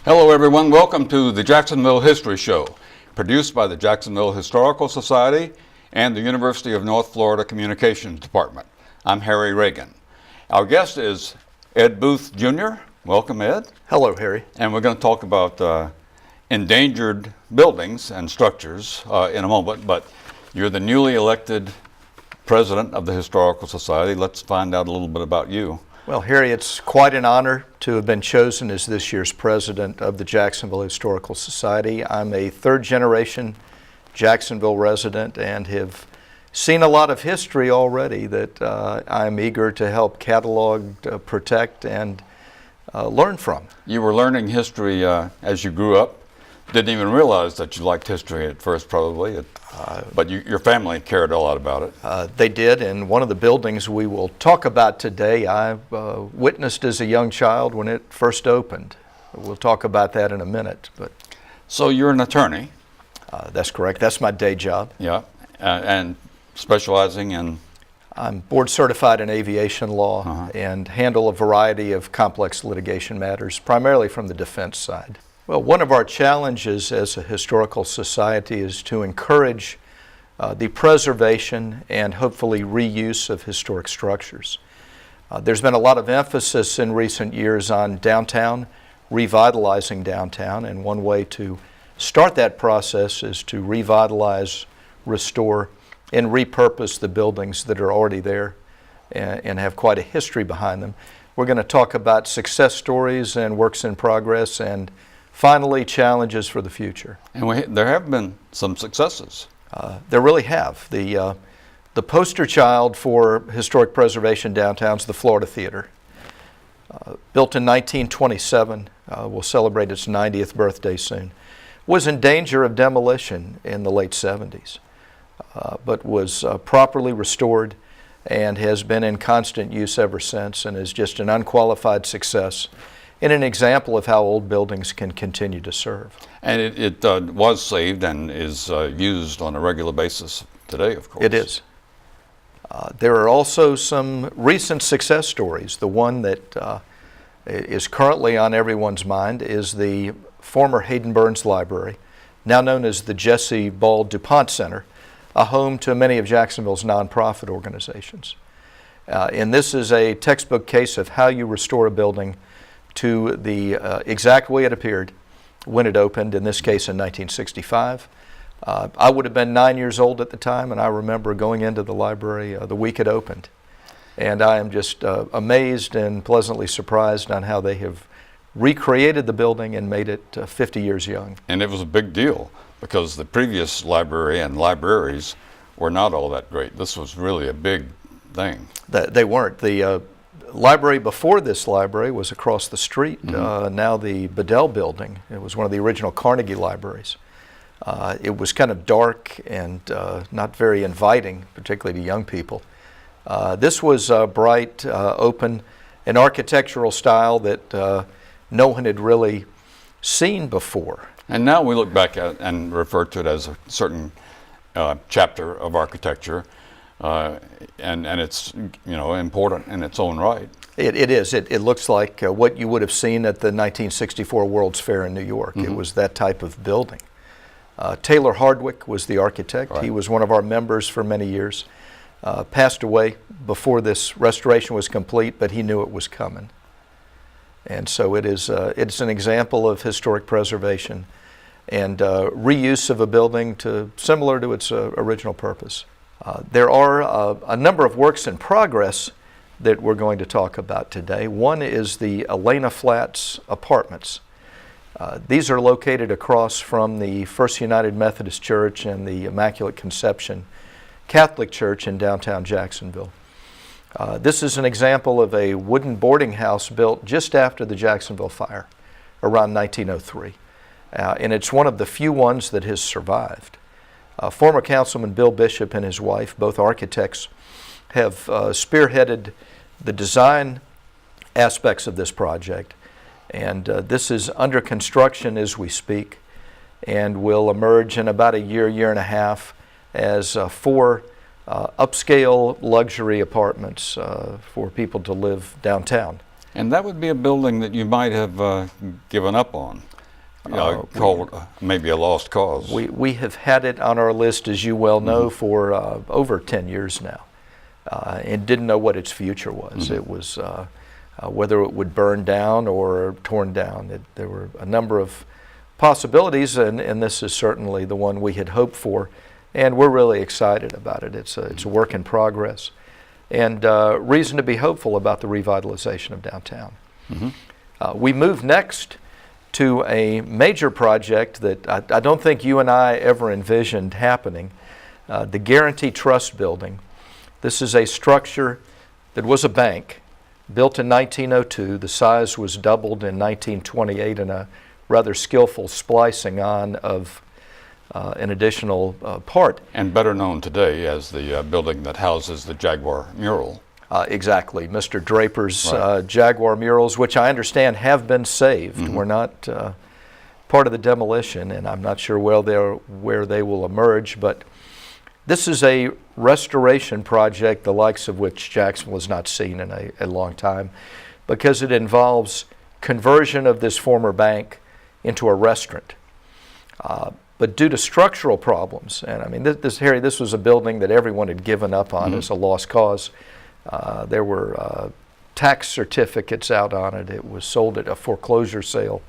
Hello everyone, welcome to the Jacksonville History Show, produced by the Jacksonville Historical Society and the University of North Florida Communications Department. I'm Harry Reagan. Our guest is Ed Booth Jr. Welcome, Ed. Hello, Harry. And we're going to talk about endangered buildings and structures in a moment, but you're the newly elected president of the Historical Society. Let's find out a little bit about you. Well, Harry, it's quite an honor to have been chosen as this year's president of the Jacksonville Historical Society. I'm a third-generation Jacksonville resident and have seen a lot of history already that I'm eager to help catalog, protect, and learn from. You were learning history as you grew up. Didn't even realize that you liked history at first, probably, but your family cared a lot about it. They did, and one of the buildings we will talk about today, I witnessed as a young child when it first opened. We'll talk about that in a minute. So you're an attorney? That's correct. That's my day job. Yeah, and specializing in? I'm board certified in aviation law and handle a variety of complex litigation matters, primarily from the defense side. Well, one of our challenges as a historical society is to encourage the preservation and hopefully reuse of historic structures. There's been a lot of emphasis in recent years on downtown, revitalizing downtown, and one way to start that process is to revitalize, restore, and repurpose the buildings that are already there and have quite a history behind them. We're going to talk about success stories and works in progress and finally challenges for the future. And there have been some successes. There really have. The poster child for historic preservation downtown is the Florida Theater. Built in 1927, will celebrate its 90th birthday soon. Was in danger of demolition in the late 70s, but was properly restored and has been in constant use ever since and is just an unqualified success and an example of how old buildings can continue to serve. And it was saved and is used on a regular basis today, of course. It is. There are also some recent success stories. The one that is currently on everyone's mind is the former Hayden Burns Library, now known as the Jesse Ball DuPont Center, a home to many of Jacksonville's nonprofit organizations. And this is a textbook case of how you restore a building to the exact way it appeared when it opened, in this case in 1965. I would have been 9 years old at the time, and I remember going into the library the week it opened. And I am just amazed and pleasantly surprised on how they have recreated the building and made it 50 years young. And it was a big deal because the previous library and libraries were not all that great. This was really a big thing. They weren't. The library before this library was across the street, now the Bedell building. It was one of the original Carnegie libraries. It was kind of dark and not very inviting, particularly to young people. This was bright, open, an architectural style that no one had really seen before. And now we look back at and refer to it as a certain chapter of architecture. And it's important in its own right. It is. It looks like what you would have seen at the 1964 World's Fair in New York. It was that type of building. Taylor Hardwick was the architect. Right. He was one of our members for many years. Passed away before this restoration was complete, but he knew it was coming. And so it's an example of historic preservation and reuse of a building similar to its original purpose. There are a number of works in progress that we're going to talk about today. One is the Elena Flats Apartments. These are located across from the First United Methodist Church and the Immaculate Conception Catholic Church in downtown Jacksonville. This is an example of a wooden boarding house built just after the Jacksonville fire, around 1903. And it's one of the few ones that has survived. Former Councilman Bill Bishop and his wife, both architects, have spearheaded the design aspects of this project. And this is under construction as we speak and will emerge in about a year and a half as 4 upscale luxury apartments for people to live downtown. And that would be a building that you might have given up on, called maybe a lost cause. We have had it on our list, as you well know, for over 10 years now, and didn't know what its future was. It was whether it would burn down or torn down. There were a number of possibilities, and this is certainly the one we had hoped for, and we're really excited about it. It's a work in progress, and reason to be hopeful about the revitalization of downtown. We move next to a major project that I don't think you and I ever envisioned happening, the Guarantee Trust Building. This is a structure that was a bank, built in 1902. The size was doubled in 1928 in a rather skillful splicing on of an additional part. And better known today as the building that houses the Jaguar mural. Exactly. Mr. Draper's Jaguar murals, which I understand have been saved, were not part of the demolition, and I'm not sure where they will emerge, but this is a restoration project the likes of which Jacksonville has not seen in a long time, because it involves conversion of this former bank into a restaurant. But due to structural problems, and I mean, Harry, this was a building that everyone had given up on as a lost cause. There were tax certificates out on it. It was sold at a foreclosure sale.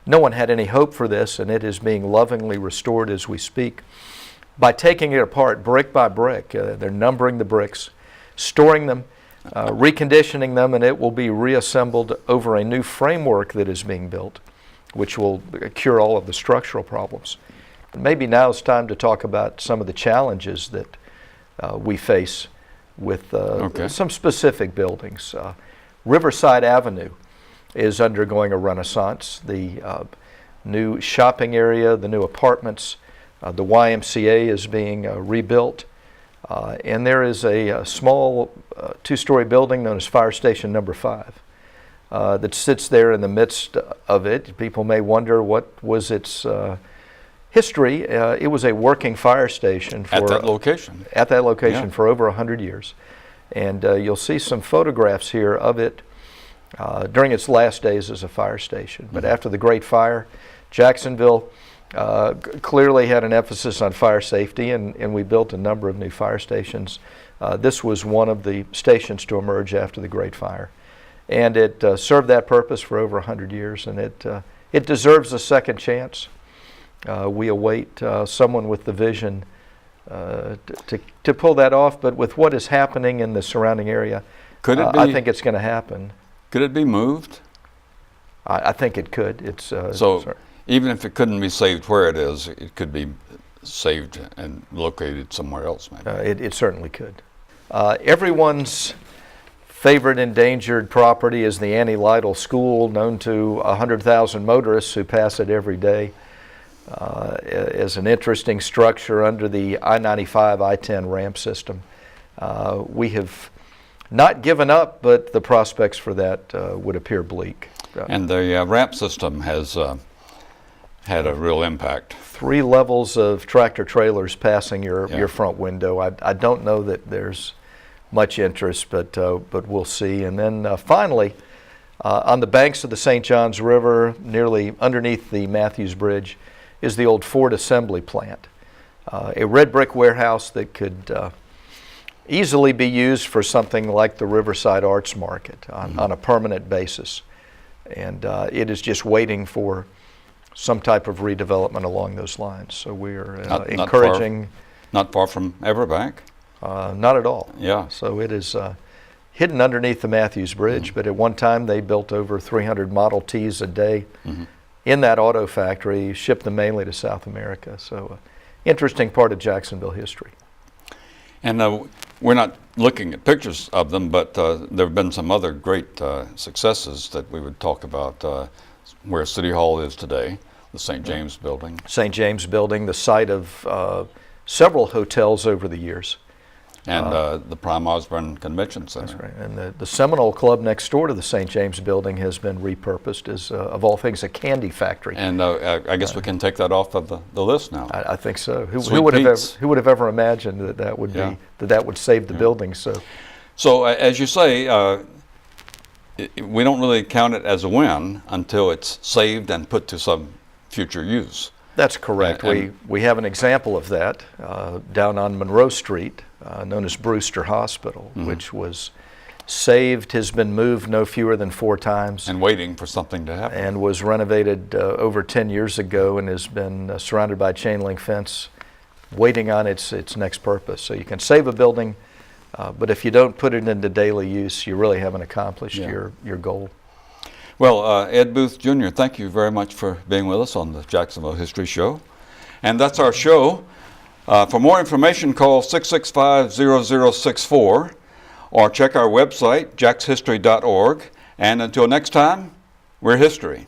No one had any hope for this, and it is being lovingly restored as we speak. By taking it apart brick by brick, they're numbering the bricks, storing them, reconditioning them, and it will be reassembled over a new framework that is being built, which will cure all of the structural problems. But maybe now it's time to talk about some of the challenges that we face with some specific buildings. Riverside Avenue is undergoing a renaissance. The new shopping area, the new apartments, the YMCA is being rebuilt, and there is a small two-story building known as Fire Station Number 5 that sits there in the midst of it. People may wonder what was its history. It was a working fire station at that location. For over 100 years. And you'll see some photographs here of it during its last days as a fire station. But after the Great Fire, Jacksonville clearly had an emphasis on fire safety, and we built a number of new fire stations. This was one of the stations to emerge after the Great Fire. And it served that purpose for over 100 years, and it deserves a second chance. We await someone with the vision to pull that off, but with what is happening in the surrounding area, I think it's going to happen. Could it be moved? I think it could. Even if it couldn't be saved where it is, it could be saved and located somewhere else, maybe. It certainly could. Everyone's favorite endangered property is the Annie Lytle School, known to 100,000 motorists who pass it every day. As an interesting structure under the I-95, I-10 ramp system. We have not given up, but the prospects for that would appear bleak. And the ramp system has had a real impact. 3 levels of tractor trailers passing your front window. I don't know that there's much interest, but we'll see. And then finally, on the banks of the St. Johns River, nearly underneath the Matthews Bridge, is the old Ford assembly plant, a red brick warehouse that could easily be used for something like the Riverside Arts Market on a permanent basis. And it is just waiting for some type of redevelopment along those lines. So we're encouraging. Not far from Everbank? Not at all. Yeah. So it is hidden underneath the Matthews Bridge, but at one time they built over 300 Model Ts a day in that auto factory, shipped them mainly to South America. So interesting part of Jacksonville history. And we're not looking at pictures of them, but there have been some other great successes that we would talk about where City Hall is today, the St. James Building. St. James Building, the site of several hotels over the years. And the Prime Osborne Convention Center. That's right. And the Seminole Club next door to the St. James Building has been repurposed as, of all things, a candy factory. And I guess we can take that off of the list now. I think so. Who would have ever imagined that would be that would save the building? So as you say, we don't really count it as a win until it's saved and put to some future use. That's correct. We have an example of that down on Monroe Street, known as Brewster Hospital, which was saved, has been moved no fewer than 4 times. And waiting for something to happen. And was renovated over 10 years ago and has been surrounded by chain link fence, waiting on its next purpose. So you can save a building, but if you don't put it into daily use, you really haven't accomplished your goal. Well, Ed Booth Jr., thank you very much for being with us on the Jacksonville History Show. And that's our show. For more information, call 665-0064 or check our website, jackshistory.org. And until next time, we're history.